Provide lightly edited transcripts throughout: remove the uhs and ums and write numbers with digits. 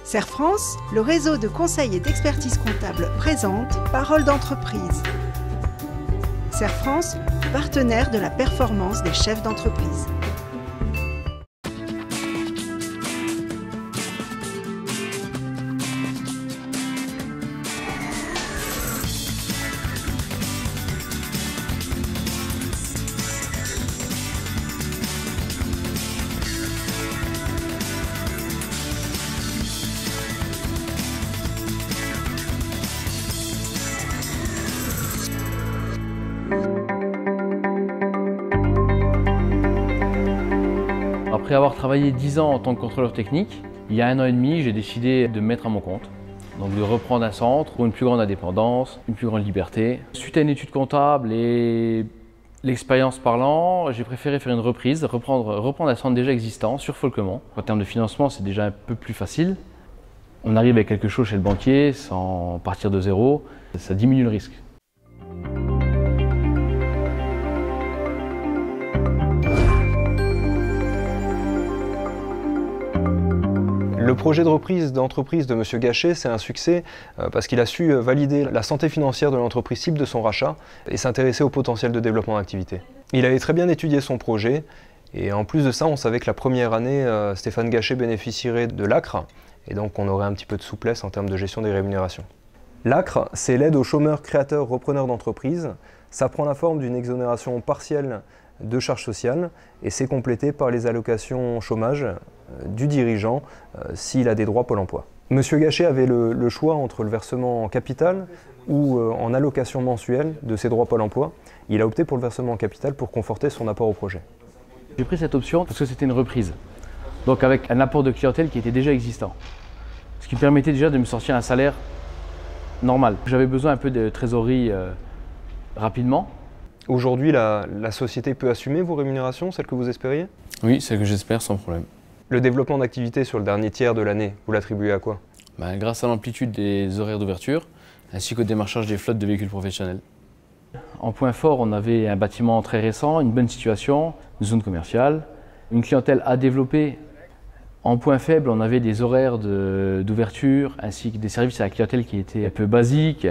Serre France, le réseau de conseil et d'expertise comptable présente Parole d'entreprise. Serre France, partenaire de la performance des chefs d'entreprise. Après avoir travaillé 10 ans en tant que contrôleur technique, il y a 1 an et demi, j'ai décidé de me mettre à mon compte. Donc de reprendre un centre pour une plus grande indépendance, une plus grande liberté. Suite à une étude comptable et l'expérience parlant, j'ai préféré faire une reprise, reprendre un centre déjà existant sur Folquemont. En termes de financement, c'est déjà un peu plus facile. On arrive avec quelque chose chez le banquier sans partir de zéro, ça diminue le risque. Le projet de reprise d'entreprise de M. Gachet, c'est un succès parce qu'il a su valider la santé financière de l'entreprise cible de son rachat et s'intéresser au potentiel de développement d'activité. Il avait très bien étudié son projet et en plus de ça, on savait que la première année, Stéphane Gachet bénéficierait de l'ACRE et donc on aurait un petit peu de souplesse en termes de gestion des rémunérations. L'ACRE, c'est l'aide aux chômeurs, créateurs, repreneurs d'entreprise. Ça prend la forme d'une exonération partielle de charges sociales et c'est complété par les allocations chômage du dirigeant s'il a des droits Pôle emploi. Monsieur Gachet avait le choix entre le versement en capital ou en allocation mensuelle de ses droits Pôle emploi. Il a opté pour le versement en capital pour conforter son apport au projet. J'ai pris cette option parce que c'était une reprise, donc avec un apport de clientèle qui était déjà existant, ce qui me permettait déjà de me sortir un salaire normal. J'avais besoin un peu de trésorerie rapidement. Aujourd'hui, la société peut assumer vos rémunérations, celles que vous espériez? Oui, celles que j'espère sans problème. Le développement d'activité sur le dernier tiers de l'année, vous l'attribuez à quoi? Grâce à l'amplitude des horaires d'ouverture, ainsi qu'au démarchage des flottes de véhicules professionnels. En point fort, on avait un bâtiment très récent, une bonne situation, une zone commerciale, une clientèle à développer. En point faible, on avait des horaires d'ouverture ainsi que des services à la clientèle qui étaient un peu basiques,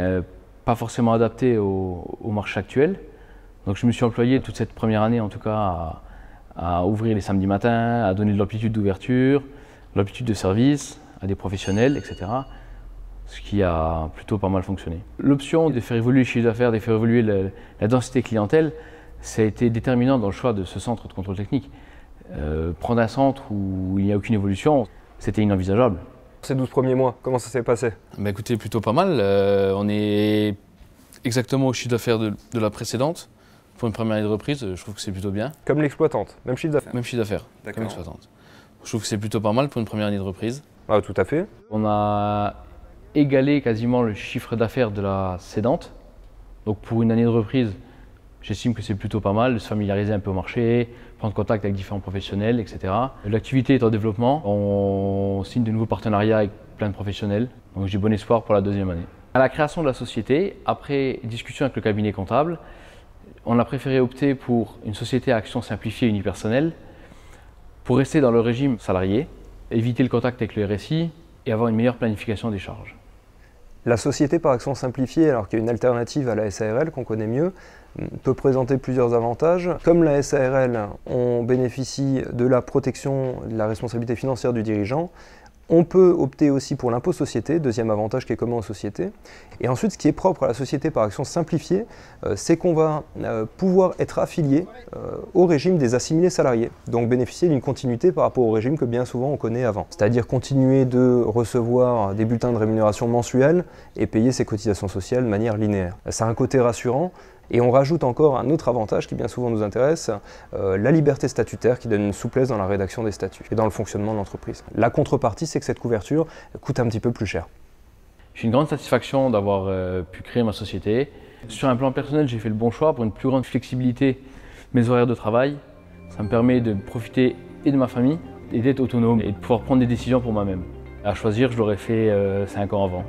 pas forcément adaptés au marché actuel. Donc je me suis employé toute cette première année en tout cas à ouvrir les samedis matins, à donner de l'amplitude d'ouverture, de l'amplitude de service à des professionnels, etc. Ce qui a plutôt pas mal fonctionné. L'option de faire évoluer le chiffre d'affaires, de faire évoluer la densité clientèle, ça a été déterminant dans le choix de ce centre de contrôle technique. Prendre un centre où il n'y a aucune évolution, c'était inenvisageable. Ces 12 premiers mois, comment ça s'est passé? Écoutez, plutôt pas mal. On est exactement au chiffre d'affaires de la précédente. Pour une première année de reprise, je trouve que c'est plutôt bien. Comme l'exploitante, même chiffre d'affaires? Même chiffre d'affaires, comme l'exploitante. Je trouve que c'est plutôt pas mal pour une première année de reprise. Ah, tout à fait. On a égalé quasiment le chiffre d'affaires de la cédante. Donc pour une année de reprise, j'estime que c'est plutôt pas mal de se familiariser un peu au marché, prendre contact avec différents professionnels, etc. L'activité est en développement. On signe de nouveaux partenariats avec plein de professionnels. Donc j'ai bon espoir pour la deuxième année. À la création de la société, après discussion avec le cabinet comptable, on a préféré opter pour une société à action simplifiée unipersonnelle pour rester dans le régime salarié, éviter le contact avec le RSI et avoir une meilleure planification des charges. La société par action simplifiée, alors qu'il y a une alternative à la SARL qu'on connaît mieux, peut présenter plusieurs avantages. Comme la SARL, on bénéficie de la protection de la responsabilité financière du dirigeant. On peut opter aussi pour l'impôt société, deuxième avantage qui est commun aux sociétés. Et ensuite, ce qui est propre à la société par action simplifiée, c'est qu'on va pouvoir être affilié au régime des assimilés salariés, donc bénéficier d'une continuité par rapport au régime que bien souvent on connaît avant. C'est-à-dire continuer de recevoir des bulletins de rémunération mensuels et payer ses cotisations sociales de manière linéaire. Ça a un côté rassurant. Et on rajoute encore un autre avantage qui bien souvent nous intéresse, la liberté statutaire qui donne une souplesse dans la rédaction des statuts et dans le fonctionnement de l'entreprise. La contrepartie, c'est que cette couverture coûte un petit peu plus cher. J'ai une grande satisfaction d'avoir pu créer ma société. Sur un plan personnel, j'ai fait le bon choix pour une plus grande flexibilité de mes horaires de travail. Ça me permet de profiter et de ma famille et d'être autonome et de pouvoir prendre des décisions pour moi-même. À choisir, je l'aurais fait 5 ans avant.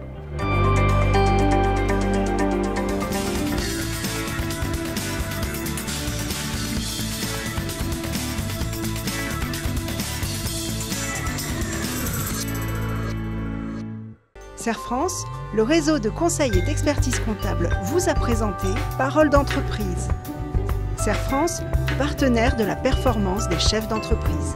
CERFrance, le réseau de conseil et d'expertise comptable vous a présenté Parole d'entreprise. CERFRance, partenaire de la performance des chefs d'entreprise.